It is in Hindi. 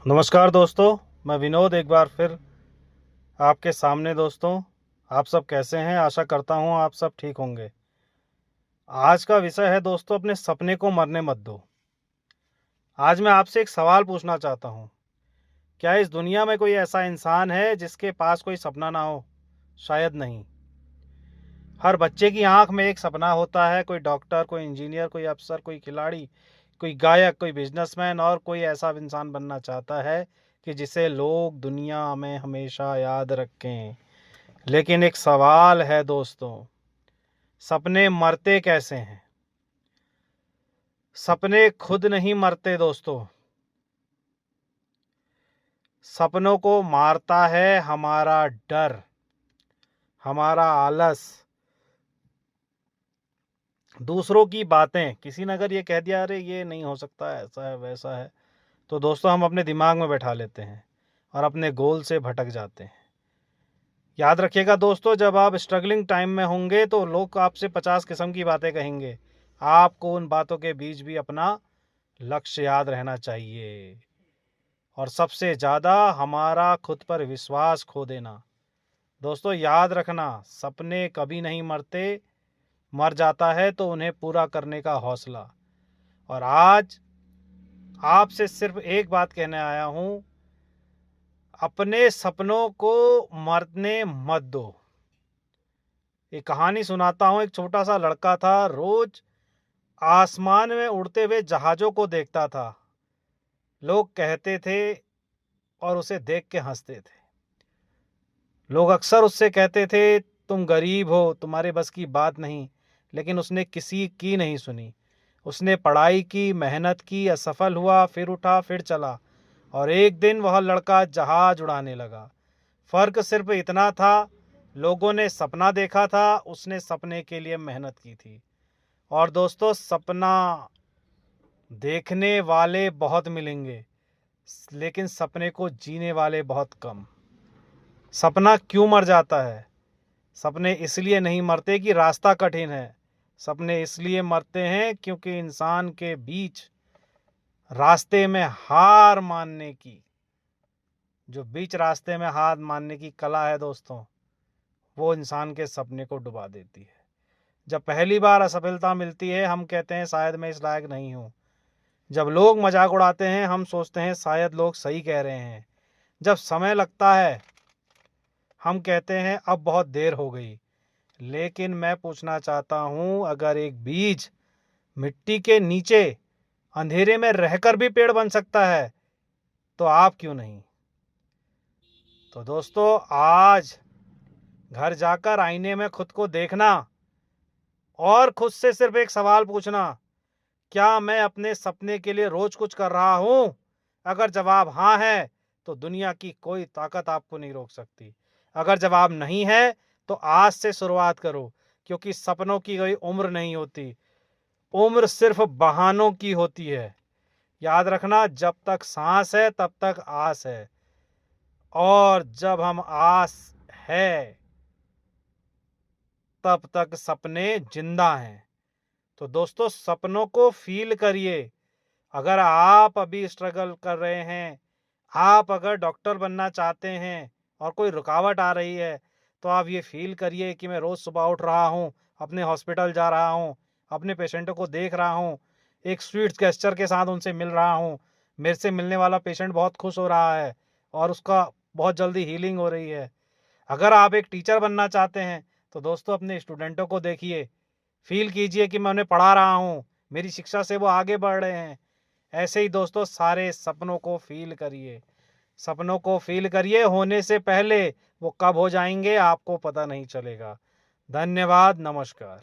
नमस्कार दोस्तों, मैं विनोद एक बार फिर आपके सामने। दोस्तों, आप सब कैसे हैं? आशा करता हूं आप सब ठीक होंगे। आज का विषय है दोस्तों, अपने सपने को मरने मत दो। आज मैं आपसे एक सवाल पूछना चाहता हूं। क्या इस दुनिया में कोई ऐसा इंसान है जिसके पास कोई सपना ना हो? शायद नहीं। हर बच्चे की आंख में एक सपना होता है। कोई डॉक्टर, कोई इंजीनियर, कोई अफसर, कोई खिलाड़ी, कोई गायक, कोई बिजनेसमैन और कोई ऐसा इंसान बनना चाहता है कि जिसे लोग दुनिया में हमेशा याद रखें। लेकिन एक सवाल है दोस्तों, सपने मरते कैसे हैं? सपने खुद नहीं मरते दोस्तों। सपनों को मारता है हमारा डर, हमारा आलस, दूसरों की बातें। किसी ने अगर ये कह दिया अरे ये नहीं हो सकता, ऐसा है वैसा है, तो दोस्तों हम अपने दिमाग में बैठा लेते हैं और अपने गोल से भटक जाते हैं। याद रखिएगा दोस्तों, जब आप स्ट्रगलिंग टाइम में होंगे तो लोग आपसे 50 किस्म की बातें कहेंगे। आपको उन बातों के बीच भी अपना लक्ष्य याद रहना चाहिए। और सबसे ज़्यादा हमारा खुद पर विश्वास खो देना। दोस्तों याद रखना, सपने कभी नहीं मरते। मर जाता है तो उन्हें पूरा करने का हौसला। और आज आपसे सिर्फ एक बात कहने आया हूँ, अपने सपनों को मरने मत दो। एक कहानी सुनाता हूँ। एक छोटा सा लड़का था, रोज आसमान में उड़ते हुए जहाज़ों को देखता था। लोग कहते थे और उसे देख के हंसते थे। लोग अक्सर उससे कहते थे तुम गरीब हो, तुम्हारे बस की बात नहीं। लेकिन उसने किसी की नहीं सुनी। उसने पढ़ाई की, मेहनत की, असफल हुआ, फिर उठा, फिर चला, और एक दिन वह लड़का जहाज उड़ाने लगा। फर्क सिर्फ इतना था, लोगों ने सपना देखा था, उसने सपने के लिए मेहनत की थी। और दोस्तों, सपना देखने वाले बहुत मिलेंगे, लेकिन सपने को जीने वाले बहुत कम। सपना क्यों मर जाता है? सपने इसलिए नहीं मरते कि रास्ता कठिन है। सपने इसलिए मरते हैं क्योंकि इंसान के बीच रास्ते में हार मानने की, जो बीच रास्ते में हार मानने की कला है दोस्तों, वो इंसान के सपने को डुबा देती है। जब पहली बार असफलता मिलती है हम कहते हैं शायद मैं इस लायक नहीं हूँ। जब लोग मजाक उड़ाते हैं हम सोचते हैं शायद लोग सही कह रहे हैं। जब समय लगता है हम कहते हैं अब बहुत देर हो गई। लेकिन मैं पूछना चाहता हूं, अगर एक बीज मिट्टी के नीचे अंधेरे में रहकर भी पेड़ बन सकता है तो आप क्यों नहीं? तो दोस्तों, आज घर जाकर आईने में खुद को देखना और खुद से सिर्फ एक सवाल पूछना, क्या मैं अपने सपने के लिए रोज कुछ कर रहा हूं? अगर जवाब हाँ है तो दुनिया की कोई ताकत आपको नहीं रोक सकती। अगर जवाब नहीं है तो आज से शुरुआत करो, क्योंकि सपनों की कोई उम्र नहीं होती। उम्र सिर्फ बहानों की होती है। याद रखना, जब तक सांस है तब तक आस है, और जब हम आस है तब तक सपने जिंदा हैं। तो दोस्तों, सपनों को फील करिए। अगर आप अभी स्ट्रगल कर रहे हैं, आप अगर डॉक्टर बनना चाहते हैं और कोई रुकावट आ रही है, तो आप ये फील करिए कि मैं रोज़ सुबह उठ रहा हूँ, अपने हॉस्पिटल जा रहा हूँ, अपने पेशेंटों को देख रहा हूँ, एक स्वीट गेस्चर के साथ उनसे मिल रहा हूँ। मेरे से मिलने वाला पेशेंट बहुत खुश हो रहा है और उसका बहुत जल्दी हीलिंग हो रही है। अगर आप एक टीचर बनना चाहते हैं तो दोस्तों अपने स्टूडेंटों को देखिए, फील कीजिए कि मैं उन्हें पढ़ा रहा हूँ, मेरी शिक्षा से वो आगे बढ़ रहे हैं। ऐसे ही दोस्तों सारे सपनों को फील करिए। सपनों को फील करिए, होने से पहले वो कब हो जाएंगे आपको पता नहीं चलेगा। धन्यवाद, नमस्कार।